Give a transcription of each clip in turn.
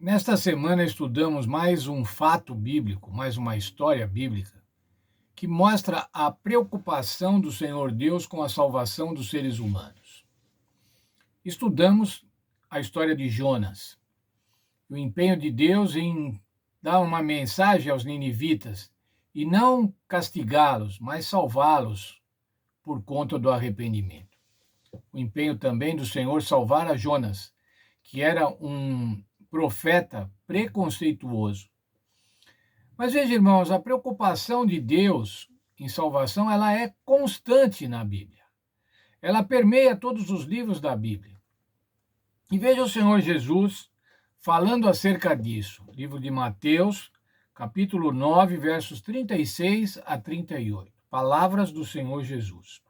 Nesta semana estudamos mais um fato bíblico, mais uma história bíblica, que mostra a preocupação do Senhor Deus com a salvação dos seres humanos. Estudamos a história de Jonas, o empenho de Deus em dar uma mensagem aos ninivitas e não castigá-los, mas salvá-los por conta do arrependimento. O empenho também do Senhor salvar a Jonas, que era um profeta preconceituoso. Mas veja, irmãos, a preocupação de Deus em salvação, ela é constante na Bíblia. Ela permeia todos os livros da Bíblia. E veja o Senhor Jesus falando acerca disso. Livro de Mateus, capítulo 9, versos 36 a 38. Palavras do Senhor Jesus.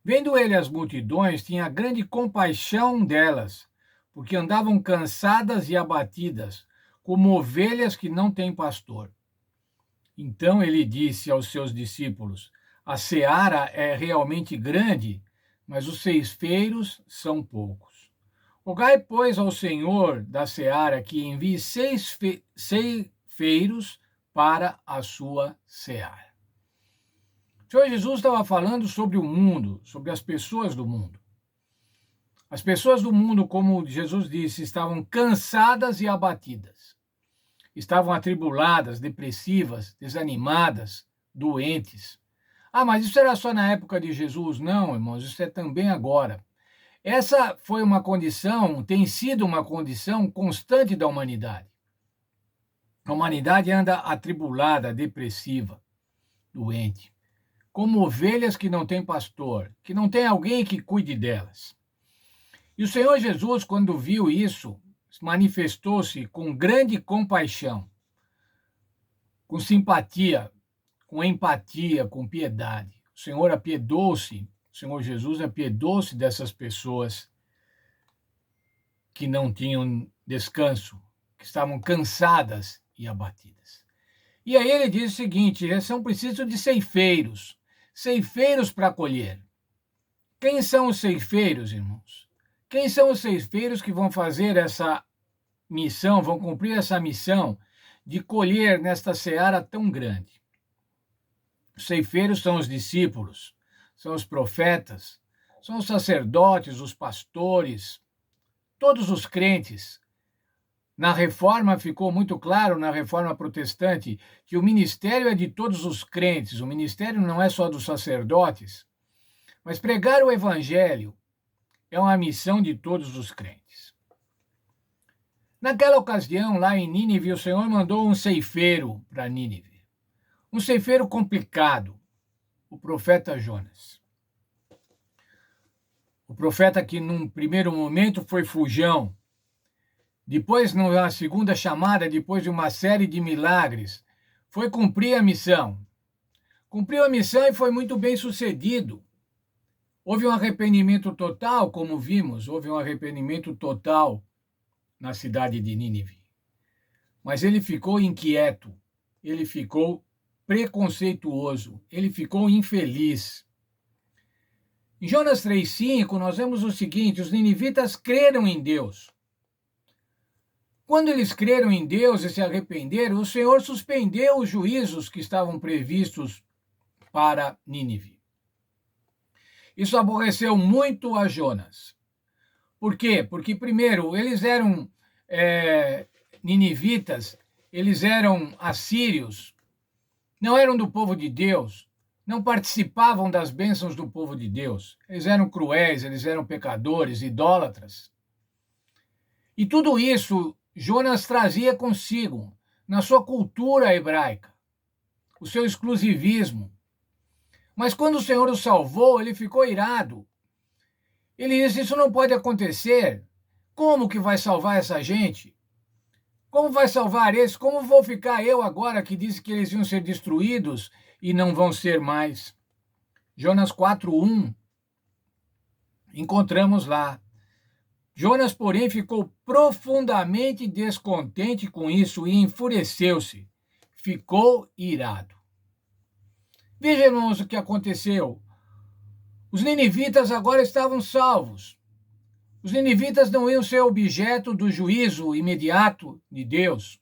Vendo ele as multidões, tinha grande compaixão delas, porque andavam cansadas e abatidas, como ovelhas que não têm pastor. Então ele disse aos seus discípulos: a seara é realmente grande, mas os ceifeiros são poucos. Rogai, pois, ao Senhor da seara que envie ceifeiros para a sua seara. O Senhor Jesus estava falando sobre o mundo, sobre as pessoas do mundo. As pessoas do mundo, como Jesus disse, estavam cansadas e abatidas. Estavam atribuladas, depressivas, desanimadas, doentes. Ah, mas isso era só na época de Jesus? Não, irmãos, isso é também agora. Essa foi uma condição, tem sido uma condição constante da humanidade. A humanidade anda atribulada, depressiva, doente, como ovelhas que não têm pastor, que não tem alguém que cuide delas. E o Senhor Jesus, quando viu isso, manifestou-se com grande compaixão, com simpatia, com empatia, com piedade. O Senhor apiedou-se, o Senhor Jesus apiedou-se dessas pessoas que não tinham descanso, que estavam cansadas e abatidas. E aí ele diz o seguinte: são precisos de ceifeiros para colher. Quem são os ceifeiros, irmãos? Quem são os ceifeiros que vão fazer essa missão, vão cumprir essa missão de colher nesta seara tão grande? Os ceifeiros são os discípulos, são os profetas, são os sacerdotes, os pastores, todos os crentes. Na reforma ficou muito claro, na reforma protestante, que o ministério é de todos os crentes, o ministério não é só dos sacerdotes, mas pregar o evangelho é uma missão de todos os crentes. Naquela ocasião, lá em Nínive, o Senhor mandou um ceifeiro para Nínive. Um ceifeiro complicado, o profeta Jonas. O profeta que, num primeiro momento, foi fujão. Depois, na segunda chamada, depois de uma série de milagres, foi cumprir a missão. Cumpriu a missão e foi muito bem sucedido. Houve um arrependimento total, como vimos, houve um arrependimento total na cidade de Nínive. Mas ele ficou inquieto, ele ficou preconceituoso, ele ficou infeliz. Em Jonas 3,5, nós vemos o seguinte: os ninivitas creram em Deus. Quando eles creram em Deus e se arrependeram, o Senhor suspendeu os juízos que estavam previstos para Nínive. Isso aborreceu muito a Jonas. Por quê? Porque, primeiro, eles eram ninivitas, eles eram assírios, não eram do povo de Deus, não participavam das bênçãos do povo de Deus. Eles eram cruéis, eles eram pecadores, idólatras. E tudo isso Jonas trazia consigo, na sua cultura hebraica, o seu exclusivismo. Mas quando o Senhor o salvou, ele ficou irado. Ele disse: isso não pode acontecer. Como que vai salvar essa gente? Como vai salvar esse? Como vou ficar eu agora que disse que eles iam ser destruídos e não vão ser mais? Jonas 4:1, encontramos lá. Jonas, porém, ficou profundamente descontente com isso e enfureceu-se. Ficou irado. Veja, irmãos, o que aconteceu. Os ninivitas agora estavam salvos. Os ninivitas não iam ser objeto do juízo imediato de Deus,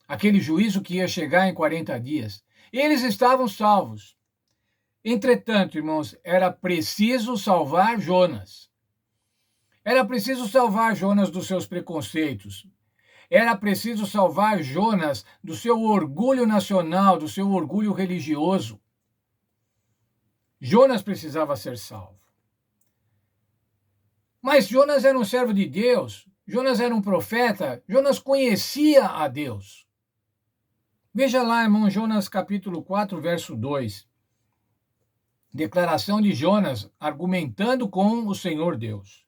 aquele juízo que ia chegar em 40 dias. Eles estavam salvos. Entretanto, irmãos, era preciso salvar Jonas. Era preciso salvar Jonas dos seus preconceitos. Era preciso salvar Jonas do seu orgulho nacional, do seu orgulho religioso. Jonas precisava ser salvo. Mas Jonas era um servo de Deus, Jonas era um profeta, Jonas conhecia a Deus. Veja lá, irmão, Jonas capítulo 4, verso 2. Declaração de Jonas argumentando com o Senhor Deus.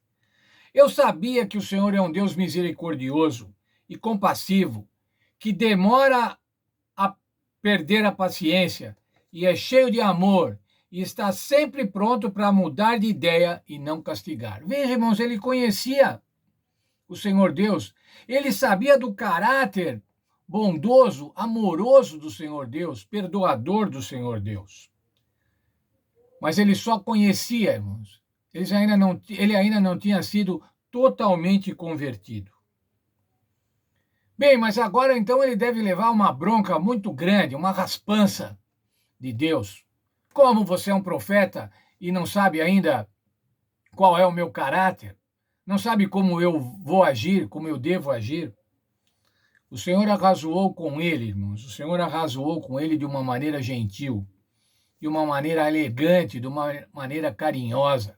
Eu sabia que o Senhor é um Deus misericordioso e compassivo, que demora a perder a paciência e é cheio de amor e está sempre pronto para mudar de ideia e não castigar. Veja, irmãos, ele conhecia o Senhor Deus, ele sabia do caráter bondoso, amoroso do Senhor Deus, perdoador do Senhor Deus. Mas ele só conhecia, irmãos. Ele ainda não tinha sido totalmente convertido. Bem, mas agora então ele deve levar uma bronca muito grande, uma raspança de Deus. Como você é um profeta e não sabe ainda qual é o meu caráter, não sabe como eu vou agir, como eu devo agir? O Senhor arrazoou com ele, irmãos. O Senhor arrazoou com ele de uma maneira gentil, de uma maneira elegante, de uma maneira carinhosa.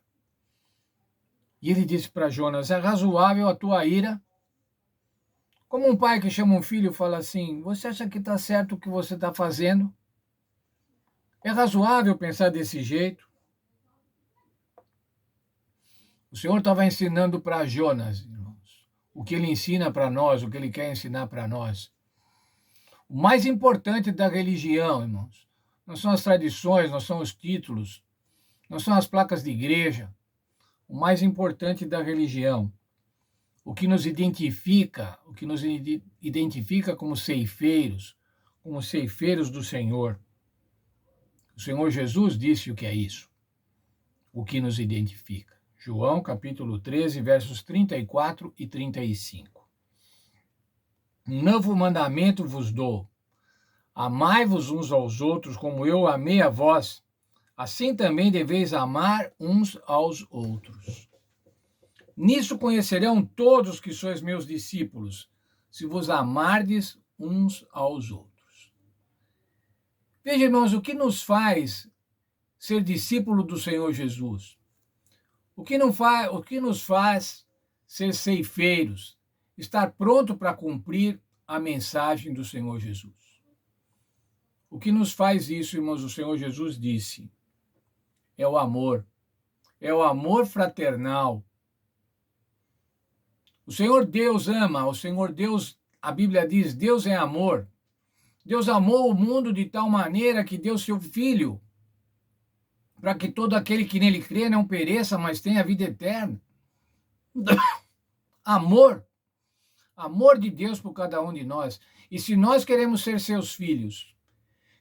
E ele disse para Jonas: é razoável a tua ira? Como um pai que chama um filho e fala assim: você acha que está certo o que você está fazendo? É razoável pensar desse jeito? O Senhor estava ensinando para Jonas, irmãos, o que ele ensina para nós, o que ele quer ensinar para nós. O mais importante da religião, irmãos, não são as tradições, não são os títulos, não são as placas de igreja. O mais importante da religião, o que nos identifica como ceifeiros do Senhor. O Senhor Jesus disse o que é isso, o que nos identifica. João, capítulo 13, versos 34 e 35. Um novo mandamento vos dou: amai-vos uns aos outros como eu amei a vós. Assim também deveis amar uns aos outros. Nisso conhecerão todos que sois meus discípulos, se vos amardes uns aos outros. Veja, irmãos, o que nos faz ser discípulo do Senhor Jesus? O que nos faz ser ceifeiros, estar pronto para cumprir a mensagem do Senhor Jesus? O que nos faz isso, irmãos, o Senhor Jesus disse, é o amor fraternal. O Senhor Deus ama, o Senhor Deus, a Bíblia diz, Deus é amor. Deus amou o mundo de tal maneira que deu seu Filho, para que todo aquele que nele crê não pereça, mas tenha vida eterna. Amor de Deus por cada um de nós. E se nós queremos ser seus filhos,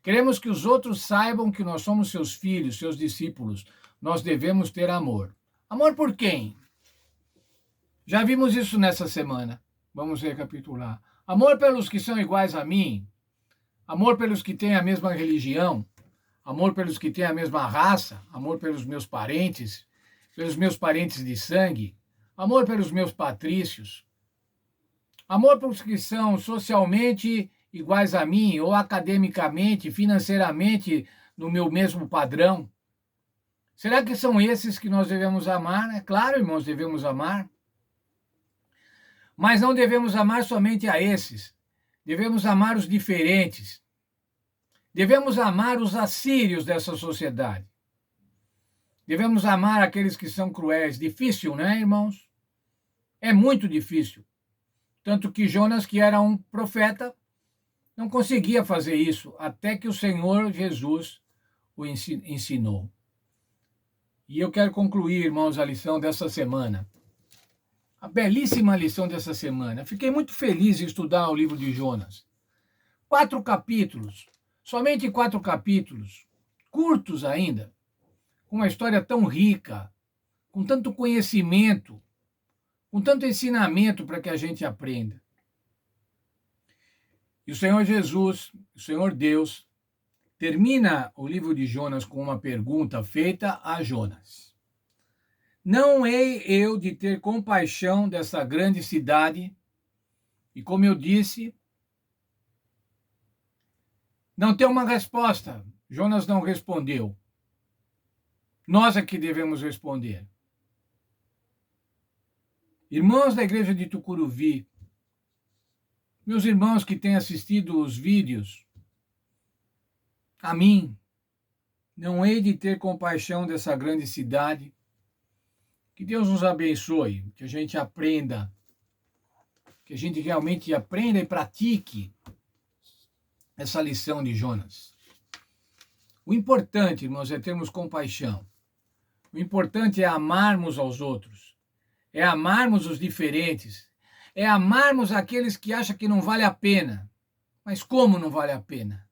queremos que os outros saibam que nós somos seus filhos, seus discípulos, nós devemos ter amor. Amor por quem? Já vimos isso nessa semana. Vamos recapitular. Amor pelos que são iguais a mim. Amor pelos que têm a mesma religião. Amor pelos que têm a mesma raça. Amor pelos meus parentes de sangue. Amor pelos meus patrícios. Amor pelos que são socialmente iguais a mim, ou academicamente, financeiramente, no meu mesmo padrão. Será que são esses que nós devemos amar? É claro, irmãos, devemos amar. Mas não devemos amar somente a esses. Devemos amar os diferentes. Devemos amar os assírios dessa sociedade. Devemos amar aqueles que são cruéis. Difícil, né, irmãos? É muito difícil. Tanto que Jonas, que era um profeta, não conseguia fazer isso, até que o Senhor Jesus o ensinou. E eu quero concluir, irmãos, a lição dessa semana. A belíssima lição dessa semana. Fiquei muito feliz em estudar o livro de Jonas. 4 capítulos, somente 4 capítulos, curtos ainda, com uma história tão rica, com tanto conhecimento, com tanto ensinamento para que a gente aprenda. E o Senhor Jesus, o Senhor Deus, termina o livro de Jonas com uma pergunta feita a Jonas. Não hei eu de ter compaixão dessa grande cidade? E como eu disse, não tem uma resposta. Jonas não respondeu. Nós é que devemos responder. Irmãos da igreja de Tucuruvi, meus irmãos que têm assistido os vídeos, a mim, não hei de ter compaixão dessa grande cidade. Que Deus nos abençoe, que a gente aprenda, que a gente realmente aprenda e pratique essa lição de Jonas. O importante, irmãos, é termos compaixão. O importante é amarmos aos outros, é amarmos os diferentes, é amarmos aqueles que acham que não vale a pena. Mas como não vale a pena?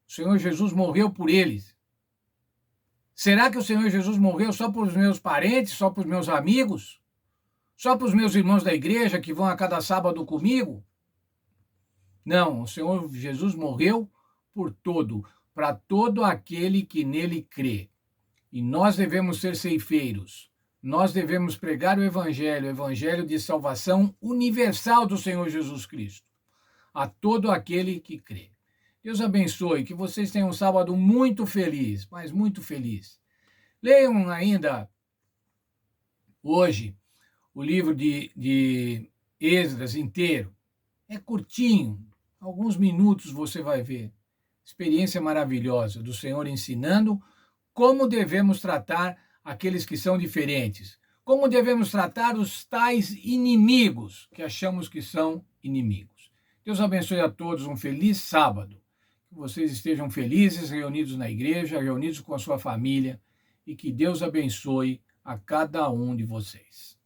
O Senhor Jesus morreu por eles. Será que o Senhor Jesus morreu só para os meus parentes, só para os meus amigos? Só para os meus irmãos da igreja que vão a cada sábado comigo? Não, o Senhor Jesus morreu por para todo aquele que nele crê. E nós devemos ser ceifeiros. Nós devemos pregar o evangelho de salvação universal do Senhor Jesus Cristo, a todo aquele que crê. Deus abençoe, que vocês tenham um sábado muito feliz, mas muito feliz. Leiam ainda hoje o livro de Esdras inteiro. É curtinho, alguns minutos você vai ver. Experiência maravilhosa do Senhor ensinando como devemos tratar aqueles que são diferentes, como devemos tratar os tais inimigos que achamos que são inimigos. Deus abençoe a todos, um feliz sábado. Que vocês estejam felizes, reunidos na igreja, reunidos com a sua família, e que Deus abençoe a cada um de vocês.